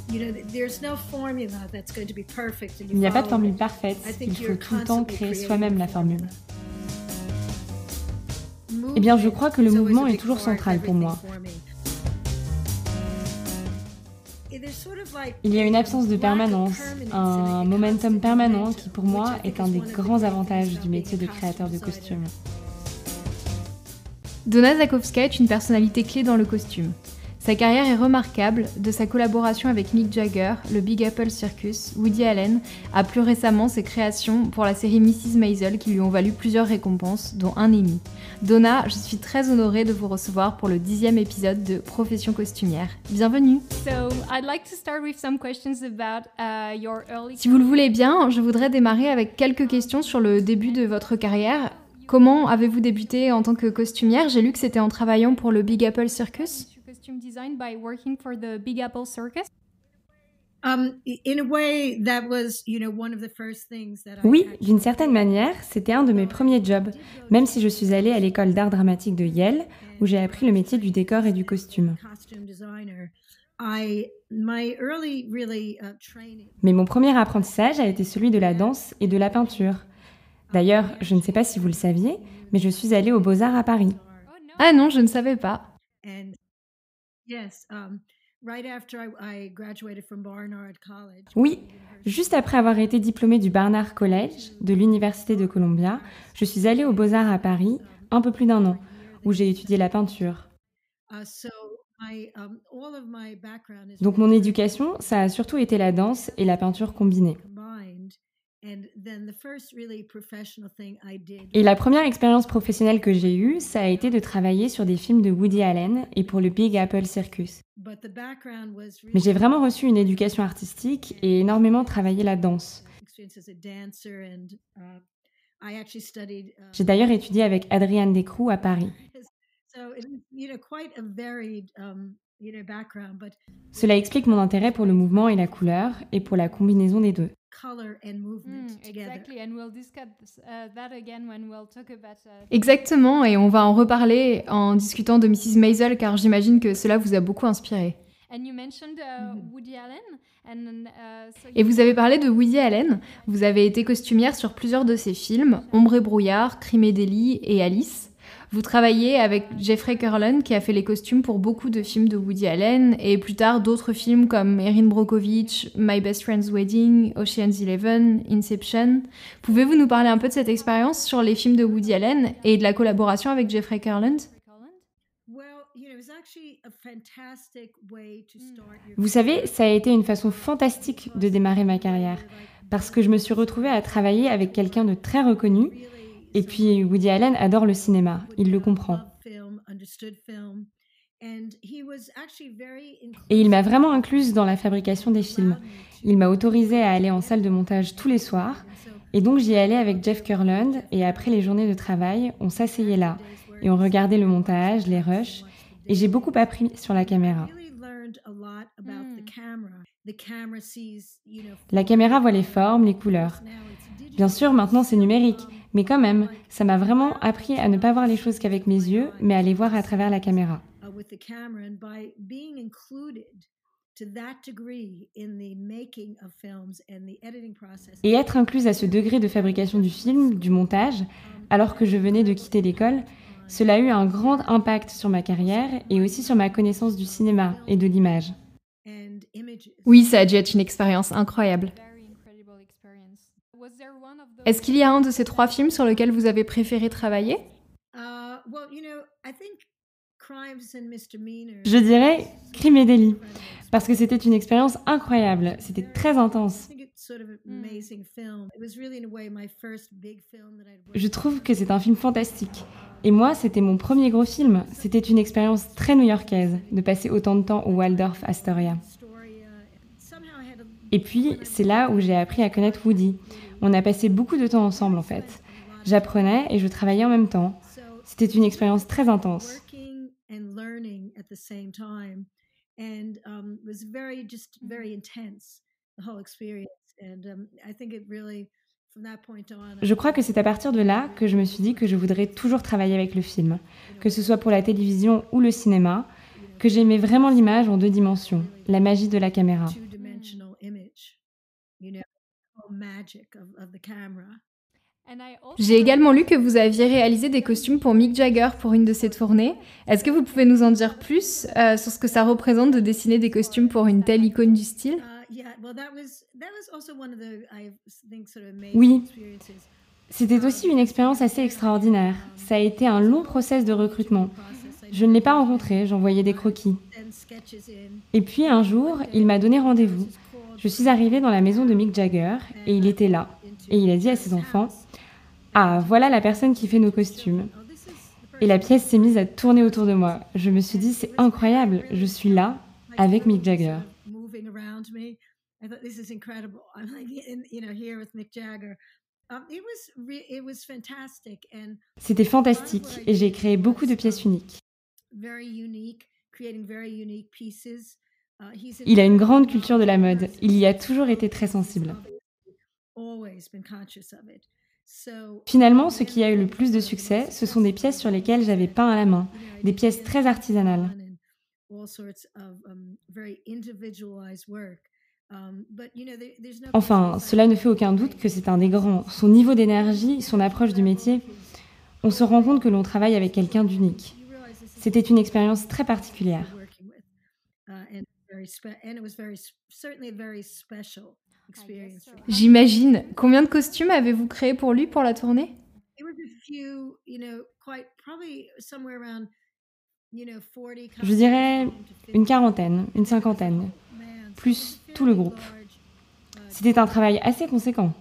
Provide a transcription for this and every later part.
Il n'y a pas de formule parfaite, il faut tout le temps créer soi-même la formule. Eh bien, je crois que le mouvement est toujours central pour moi. Il y a une absence de permanence, un momentum permanent qui pour moi est un des grands avantages du métier de créateur de costumes. Donna Zakowska est une personnalité clé dans le costume. Sa carrière est remarquable, de sa collaboration avec Mick Jagger, le Big Apple Circus, Woody Allen, à plus récemment ses créations pour la série Mrs. Maisel qui lui ont valu plusieurs récompenses, dont un Emmy. Donna, je suis très honorée de vous recevoir pour le 10e épisode de Profession costumière. Bienvenue! Si vous le voulez bien, je voudrais démarrer avec quelques questions sur le début de votre carrière. Comment avez-vous débuté en tant que costumière? J'ai lu que c'était en travaillant pour le Big Apple Circus. Oui, d'une certaine manière, c'était un de mes premiers jobs, même si je suis allée à l'école d'art dramatique de Yale, où j'ai appris le métier du décor et du costume. Mais mon premier apprentissage a été celui de la danse et de la peinture. D'ailleurs, je ne sais pas si vous le saviez, mais je suis allée aux Beaux-Arts à Paris. Ah non, je ne savais pas. Oui, juste après avoir été diplômée du Barnard College de l'Université de Columbia, je suis allée aux Beaux-Arts à Paris, un peu plus d'un an, où j'ai étudié la peinture. Donc mon éducation, ça a surtout été la danse et la peinture combinées. Et la première expérience professionnelle que j'ai eue, ça a été de travailler sur des films de Woody Allen et pour le Big Apple Circus. Mais j'ai vraiment reçu une éducation artistique et énormément travaillé la danse. J'ai d'ailleurs étudié avec Adrienne Descroux à Paris. Cela explique mon intérêt pour le mouvement et la couleur et pour la combinaison des deux. Exactement, et on va en reparler en discutant de Mrs. Maisel car j'imagine que cela vous a beaucoup inspiré. Et vous avez parlé de Woody Allen. Vous avez été costumière sur plusieurs de ses films, Ombre et brouillard, Crime et délit et Alice. Vous travaillez avec Jeffrey Kurland qui a fait les costumes pour beaucoup de films de Woody Allen et plus tard d'autres films comme Erin Brockovich, My Best Friend's Wedding, Ocean's 11, Inception. Pouvez-vous nous parler un peu de cette expérience sur les films de Woody Allen et de la collaboration avec Jeffrey Kurland? Vous savez, ça a été une façon fantastique de démarrer ma carrière parce que je me suis retrouvée à travailler avec quelqu'un de très reconnu. Et puis, Woody Allen adore le cinéma, il le comprend. Et il m'a vraiment incluse dans la fabrication des films. Il m'a autorisée à aller en salle de montage tous les soirs. Et donc, j'y allais avec Jeff Kurland. Et après les journées de travail, on s'asseyait là. Et on regardait le montage, les rushs. Et j'ai beaucoup appris sur la caméra. La caméra voit les formes, les couleurs. Bien sûr, maintenant, c'est numérique. Mais quand même, ça m'a vraiment appris à ne pas voir les choses qu'avec mes yeux, mais à les voir à travers la caméra. Et être incluse à ce degré de fabrication du film, du montage, alors que je venais de quitter l'école, cela a eu un grand impact sur ma carrière et aussi sur ma connaissance du cinéma et de l'image. Oui, ça a dû être une expérience incroyable. Est-ce qu'il y a un de ces 3 films sur lequel vous avez préféré travailler? Je dirais Crime et délit, parce que c'était une expérience incroyable, c'était très intense. Je trouve que c'est un film fantastique. Et moi, c'était mon premier gros film. C'était une expérience très new-yorkaise de passer autant de temps au Waldorf Astoria. Et puis, c'est là où j'ai appris à connaître Woody. On a passé beaucoup de temps ensemble, en fait. J'apprenais et je travaillais en même temps. C'était une expérience très intense. Je crois que c'est à partir de là que je me suis dit que je voudrais toujours travailler avec le film, que ce soit pour la télévision ou le cinéma, que j'aimais vraiment l'image en 2 dimensions, la magie de la caméra. J'ai également lu que vous aviez réalisé des costumes pour Mick Jagger pour une de ses tournées. Est-ce que vous pouvez nous en dire plus sur ce que ça représente de dessiner des costumes pour une telle icône du style? Oui, c'était aussi une expérience assez extraordinaire. Ça a été un long process de recrutement. Je ne l'ai pas rencontré, j'envoyais des croquis. Et puis un jour, il m'a donné rendez-vous. Je suis arrivée dans la maison de Mick Jagger et il était là. Et il a dit à ses enfants: «Ah, voilà la personne qui fait nos costumes.» Et la pièce s'est mise à tourner autour de moi. Je me suis dit: «C'est incroyable, je suis là avec Mick Jagger.» C'était fantastique et j'ai créé beaucoup de pièces uniques. Il a une grande culture de la mode. Il y a toujours été très sensible. Finalement, ce qui a eu le plus de succès, ce sont des pièces sur lesquelles j'avais peint à la main, des pièces très artisanales. Enfin, cela ne fait aucun doute que c'est un des grands. Son niveau d'énergie, son approche du métier, on se rend compte que l'on travaille avec quelqu'un d'unique. C'était une expérience très particulière. J'imagine. Combien de costumes avez-vous créé pour lui pour la tournée? Je dirais une quarantaine, une cinquantaine, plus tout le groupe. C'était un travail assez conséquent.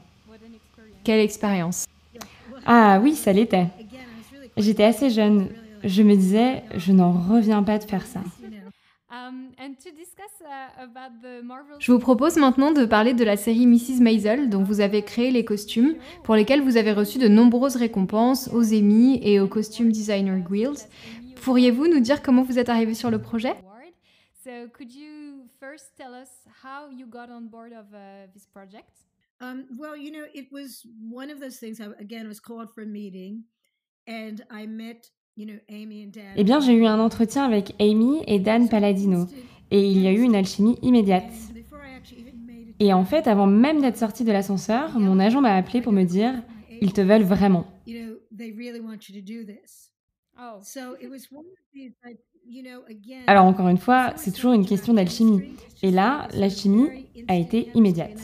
Quelle expérience! Ah oui, ça l'était. J'étais assez jeune. Je me disais, je n'en reviens pas de faire ça. Je vous propose maintenant de parler de la série Mrs. Maisel, dont vous avez créé les costumes, pour lesquels vous avez reçu de nombreuses récompenses aux Emmy et au Costume Designer Guild. Pourriez-vous nous dire comment vous êtes arrivé sur le projet? Eh bien, j'ai eu un entretien avec Amy et Dan Palladino, et il y a eu une alchimie immédiate. Et en fait, avant même d'être sortie de l'ascenseur, mon agent m'a appelé pour me dire: «Ils te veulent vraiment.» Alors encore une fois, c'est toujours une question d'alchimie. Et là, l'alchimie a été immédiate.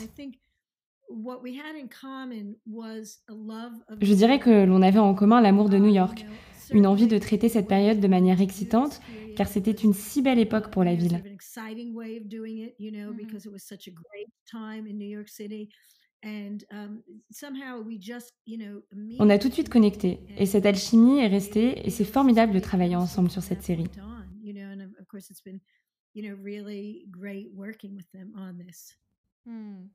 Je dirais que l'on avait en commun l'amour de New York, une envie de traiter cette période de manière excitante, car c'était une si belle époque pour la ville. Mhm. On a tout de suite connecté, et cette alchimie est restée, et c'est formidable de travailler ensemble sur cette série. Hmm.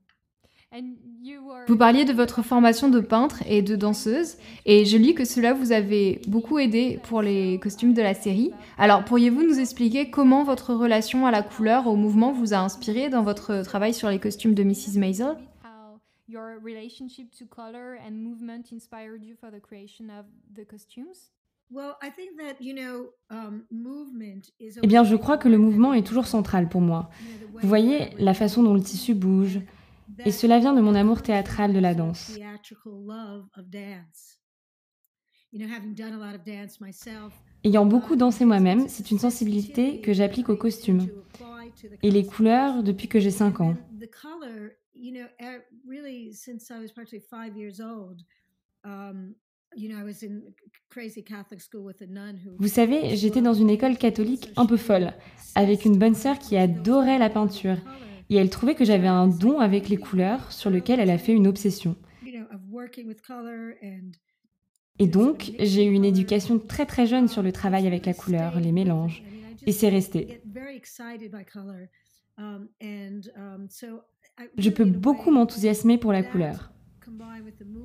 Vous parliez de votre formation de peintre et de danseuse, et je lis que cela vous avait beaucoup aidé pour les costumes de la série. Alors, pourriez-vous nous expliquer comment votre relation à la couleur, au mouvement vous a inspiré dans votre travail sur les costumes de Mrs. Maisel? Eh bien, je crois que le mouvement est toujours central pour moi. Vous voyez, la façon dont le tissu bouge, et cela vient de mon amour théâtral de la danse. Ayant beaucoup dansé moi-même, c'est une sensibilité que j'applique aux costumes et les couleurs depuis que j'ai 5 ans. Vous savez, j'étais dans une école catholique un peu folle, avec une bonne sœur qui adorait la peinture, et elle trouvait que j'avais un don avec les couleurs sur lequel elle a fait une obsession. Et donc, j'ai eu une éducation très très jeune sur le travail avec la couleur, les mélanges, et c'est resté. Je peux beaucoup m'enthousiasmer pour la couleur.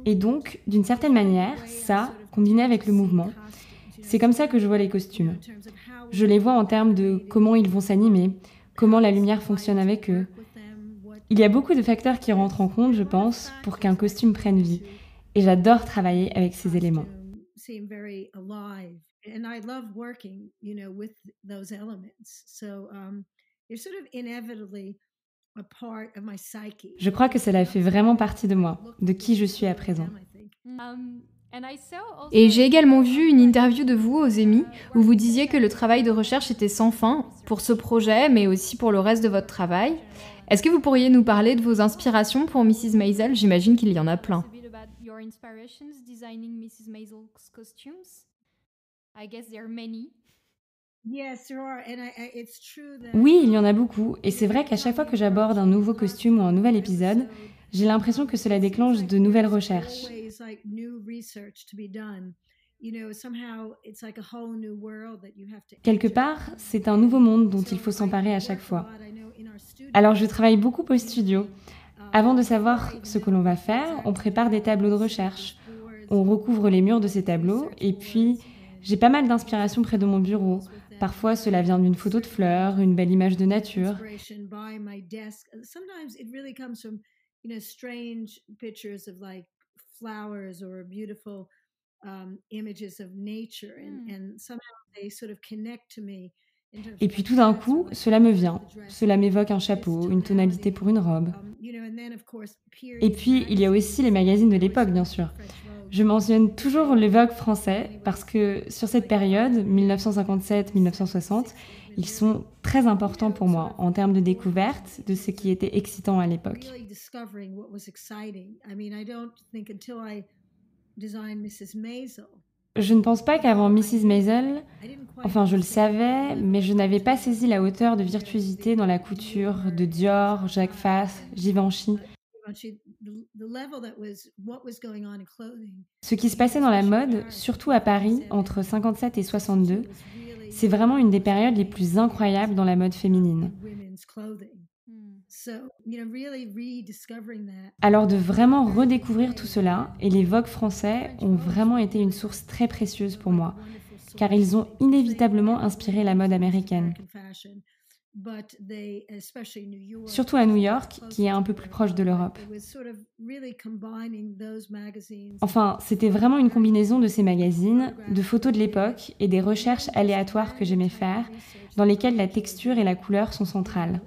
Et donc, d'une certaine manière, ça, combiné avec le mouvement, c'est comme ça que je vois les costumes. Je les vois en termes de comment ils vont s'animer, comment la lumière fonctionne avec eux. Il y a beaucoup de facteurs qui rentrent en compte, je pense, pour qu'un costume prenne vie. Et j'adore travailler avec ces éléments. Je crois que cela fait vraiment partie de moi, de qui je suis à présent. Et j'ai également vu une interview de vous aux Emmy où vous disiez que le travail de recherche était sans fin pour ce projet, mais aussi pour le reste de votre travail. Est-ce que vous pourriez nous parler de vos inspirations pour Mrs. Maisel? J'imagine qu'il y en a plein. Oui, il y en a beaucoup, et c'est vrai qu'à chaque fois que j'aborde un nouveau costume ou un nouvel épisode, j'ai l'impression que cela déclenche de nouvelles recherches. Quelque part, c'est un nouveau monde dont il faut s'emparer à chaque fois. Alors je travaille beaucoup au studio. Avant de savoir ce que l'on va faire, on prépare des tableaux de recherche. On recouvre les murs de ces tableaux et puis j'ai pas mal d'inspiration près de mon bureau. Parfois cela vient d'une photo de fleurs, une belle image de nature. Et puis tout d'un coup, cela me vient. Cela m'évoque un chapeau, une tonalité pour une robe. Et puis il y a aussi les magazines de l'époque, bien sûr. Je mentionne toujours le Vogue français parce que sur cette période, 1957-1960, ils sont très importants pour moi en termes de découverte de ce qui était excitant à l'époque. Je ne pense pas qu'avant Mrs. Maisel, enfin je le savais, mais je n'avais pas saisi la hauteur de virtuosité dans la couture de Dior, Jacques Fass, Givenchy. Ce qui se passait dans la mode, surtout à Paris, entre 57 et 62, c'est vraiment une des périodes les plus incroyables dans la mode féminine. Alors de vraiment redécouvrir tout cela, et les Vogue français ont vraiment été une source très précieuse pour moi, car ils ont inévitablement inspiré la mode américaine. Surtout à New York, qui est un peu plus proche de l'Europe. Enfin, c'était vraiment une combinaison de ces magazines, de photos de l'époque et des recherches aléatoires que j'aimais faire, dans lesquelles la texture et la couleur sont centrales.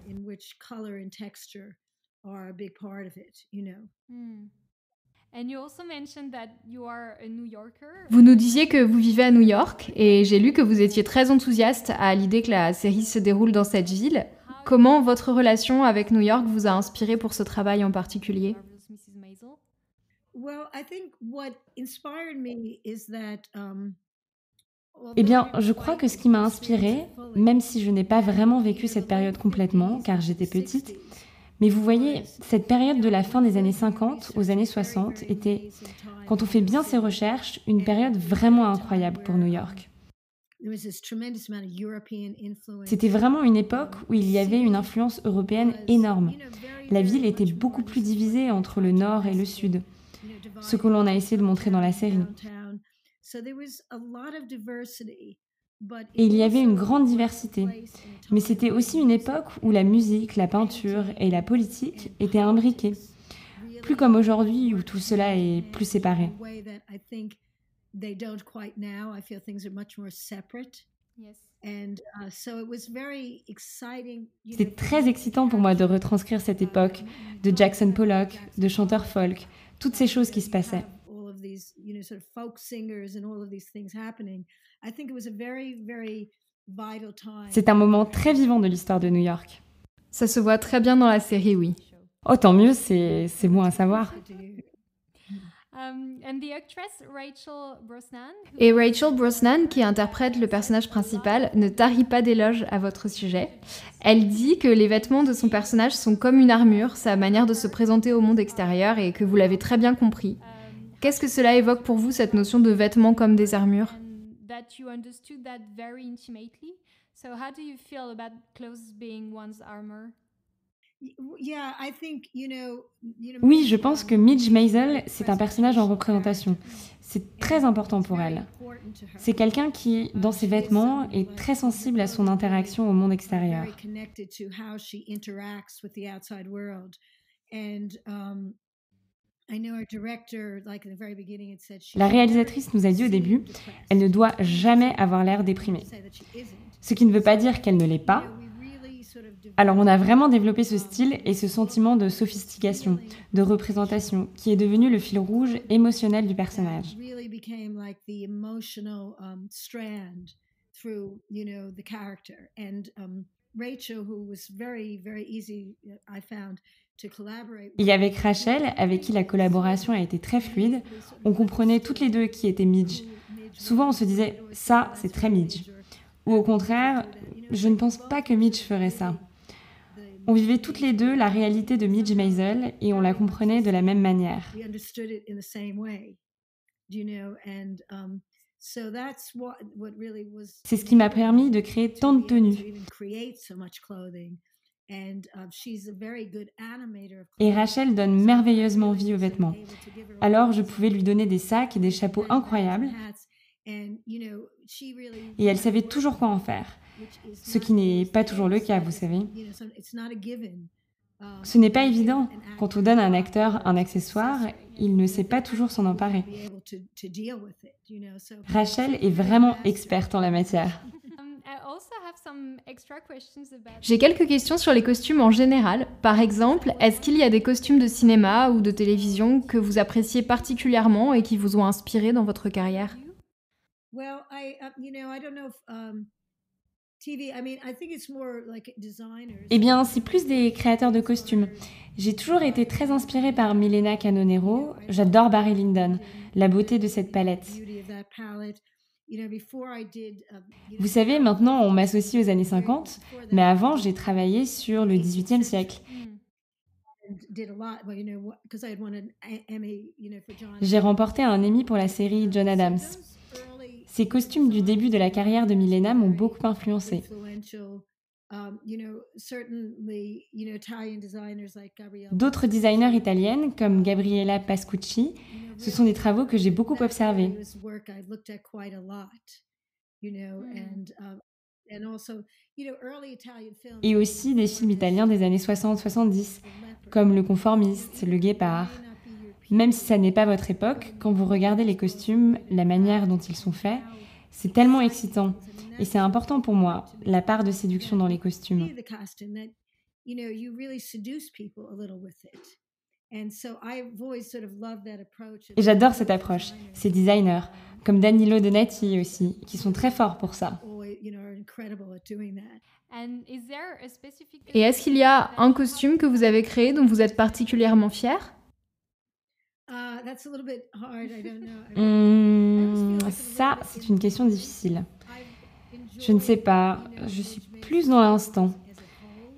Vous nous disiez que vous vivez à New York et j'ai lu que vous étiez très enthousiaste à l'idée que la série se déroule dans cette ville. Comment votre relation avec New York vous a inspiré pour ce travail en particulier? Eh bien, je crois que ce qui m'a inspirée, même si je n'ai pas vraiment vécu cette période complètement, car j'étais petite, mais vous voyez, cette période de la fin des années 50 aux années 60 était, quand on fait bien ses recherches, une période vraiment incroyable pour New York. C'était vraiment une époque où il y avait une influence européenne énorme. La ville était beaucoup plus divisée entre le nord et le sud, ce que l'on a essayé de montrer dans la série. Et il y avait une grande diversité. Mais c'était aussi une époque où la musique, la peinture et la politique étaient imbriquées. Plus comme aujourd'hui où tout cela est plus séparé. C'était très excitant pour moi de retranscrire cette époque, de Jackson Pollock, de chanteurs folk, toutes ces choses qui se passaient. C'est un moment très vivant de l'histoire de New York. Ça se voit très bien dans la série, oui. Oh, tant mieux, c'est bon à savoir. Et Rachel Brosnan, qui interprète le personnage principal, ne tarit pas d'éloges à votre sujet. Elle dit que les vêtements de son personnage sont comme une armure, sa manière de se présenter au monde extérieur, et que vous l'avez très bien compris. Qu'est-ce que cela évoque pour vous, cette notion de vêtements comme des armures? Oui, je pense que Midge Maisel, c'est un personnage en représentation. C'est très important pour elle. C'est quelqu'un qui, dans ses vêtements, est très sensible à son interaction au monde extérieur. La réalisatrice nous a dit au début, elle ne doit jamais avoir l'air déprimée. Ce qui ne veut pas dire qu'elle ne l'est pas, Alors on a vraiment développé ce style et ce sentiment de sophistication, de représentation, qui est devenu le fil rouge émotionnel du personnage. really became like the emotional strand through, the character. And Rachel, who was very, very easy, I found, to collaborate Et with. avec Rachel, avec qui la collaboration a été très fluide, on comprenait toutes les deux qui était Midge. Souvent on se disait ça c'est très Midge. Ou au contraire, je ne pense pas que Midge ferait ça. On vivait toutes les deux la réalité de Midge Maisel et on la comprenait de la même manière. We understood it in the same way, and so that's what really was. C'est ce qui m'a permis de créer tant de tenues. To even create so much clothing, and she's a very good animator of Et clothing. Rachel donne merveilleusement vie aux vêtements. Alors je pouvais lui donner des sacs et des chapeaux incroyables And she really. et elle savait toujours quoi en faire. Ce qui n'est pas toujours le cas, vous savez. It's not a given. Ce n'est pas évident. Quand on donne à un acteur un accessoire, il ne sait pas toujours s'en emparer. Be able to deal with it, So Rachel est vraiment experte en la matière. J'ai quelques questions sur les costumes en général. Par exemple, est-ce qu'il y a des costumes de cinéma ou de télévision que vous appréciez particulièrement et qui vous ont inspiré dans votre carrière? Well, I don't know if TV. I mean, I think it's more like designers. Eh bien, c'est plus des créateurs de costumes. J'ai toujours été très inspirée par Milena Canonero. J'adore Barry Lyndon, la beauté de cette palette. Beauty of that palette. Before I did. Vous savez, maintenant, on m'associe aux années 50, mais avant, j'ai travaillé sur le XVIIIe siècle. Did a lot. Well, because I had won an Emmy, for John. J'ai remporté un Emmy pour la série John Adams. Ces costumes du début de la carrière de Milena m'ont beaucoup influencée. D'autres designers italiennes, comme Gabriella Pascucci, ce sont des travaux que j'ai beaucoup observés. Et aussi des films italiens des années 60-70, comme Le Conformiste, Le Guépard. Même si ça n'est pas votre époque, quand vous regardez les costumes, la manière dont ils sont faits, c'est tellement excitant. Et c'est important pour moi, la part de séduction dans les costumes. Et j'adore cette approche, ces designers, comme Danilo Donati aussi, qui sont très forts pour ça. Et est-ce qu'il y a un costume que vous avez créé dont vous êtes particulièrement fier? Ça, c'est une question difficile. Je ne sais pas, je suis plus dans l'instant.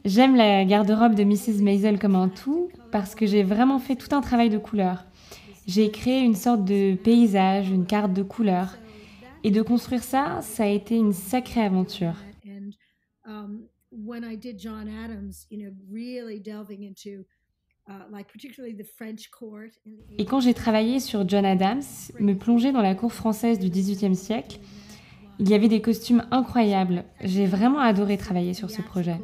J'aime la garde-robe de Mrs. Maisel comme un tout parce que j'ai vraiment fait tout un travail de couleurs. J'ai créé une sorte de paysage, une carte de couleurs. Et de construire ça, ça a été une sacrée aventure. Et quand j'ai travaillé sur John Adams, me plonger dans la cour française du XVIIIe siècle, il y avait des costumes incroyables. J'ai vraiment adoré travailler sur ce projet.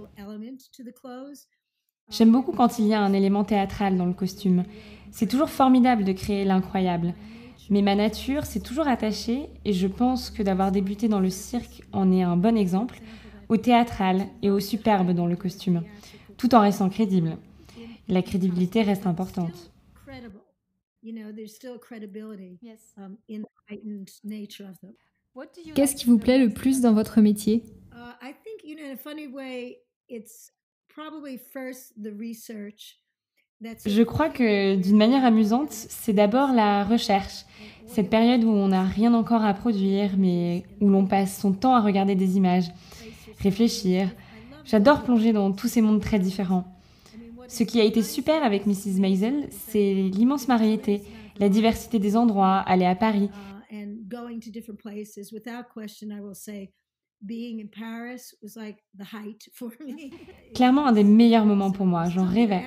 J'aime beaucoup quand il y a un élément théâtral dans le costume. C'est toujours formidable de créer l'incroyable. Mais ma nature s'est toujours attachée, et je pense que d'avoir débuté dans le cirque en est un bon exemple, au théâtral et au superbe dans le costume, tout en restant crédible. La crédibilité reste importante. Qu'est-ce qui vous plaît le plus dans votre métier? Je crois que d'une manière amusante, c'est d'abord la recherche. Cette période où on n'a rien encore à produire, mais où l'on passe son temps à regarder des images, réfléchir. J'adore plonger dans tous ces mondes très différents. Ce qui a été super avec Mrs. Maisel, c'est l'immense variété, la diversité des endroits, aller à Paris. Clairement un des meilleurs moments pour moi, j'en rêvais.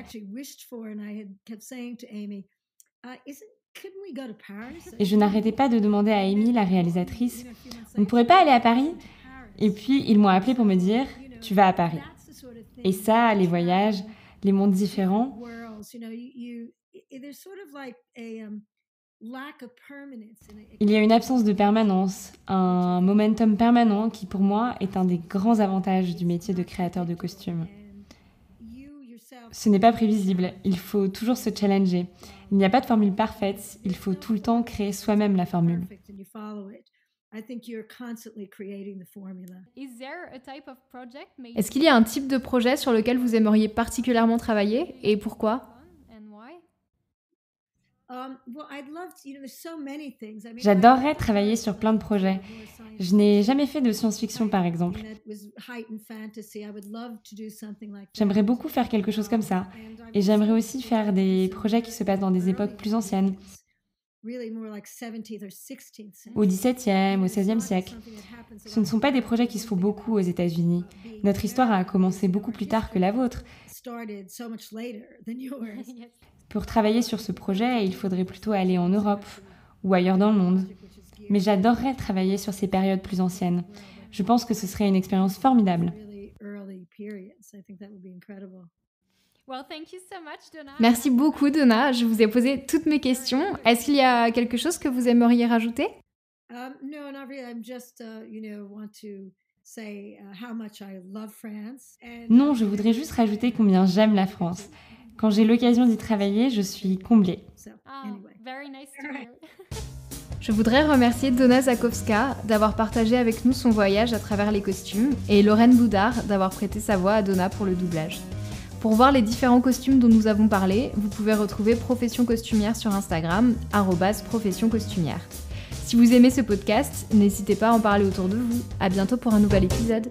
Et je n'arrêtais pas de demander à Amy, la réalisatrice, on ne pourrait pas aller à Paris? Et puis ils m'ont appelé pour me dire, tu vas à Paris. Et ça, les voyages, les mondes différents. Il y a une absence de permanence, un momentum permanent qui pour moi est un des grands avantages du métier de créateur de costumes. Ce n'est pas prévisible, il faut toujours se challenger. Il n'y a pas de formule parfaite, il faut tout le temps créer soi-même la formule. Est-ce qu'il y a un type de projet sur lequel vous aimeriez particulièrement travailler et pourquoi? J'adorerais travailler sur plein de projets. Je n'ai jamais fait de science-fiction par exemple. J'aimerais beaucoup faire quelque chose comme ça. Et j'aimerais aussi faire des projets qui se passent dans des époques plus anciennes, au XVIIe, au XVIe siècle. Ce ne sont pas des projets qui se font beaucoup aux États-Unis. Notre histoire a commencé beaucoup plus tard que la vôtre. Pour travailler sur ce projet, il faudrait plutôt aller en Europe ou ailleurs dans le monde. Mais j'adorerais travailler sur ces périodes plus anciennes. Je pense que ce serait une expérience formidable. Merci beaucoup, Donna. Je vous ai posé toutes mes questions. Est-ce qu'il y a quelque chose que vous aimeriez rajouter? Non, je voudrais juste rajouter combien j'aime la France. Quand j'ai l'occasion d'y travailler, je suis comblée. Je voudrais remercier Donna Zakowska d'avoir partagé avec nous son voyage à travers les costumes et Lorraine Boudard d'avoir prêté sa voix à Donna pour le doublage. Pour voir les différents costumes dont nous avons parlé, vous pouvez retrouver Profession Costumière sur Instagram, @profession costumière. Si vous aimez ce podcast, n'hésitez pas à en parler autour de vous. À bientôt pour un nouvel épisode.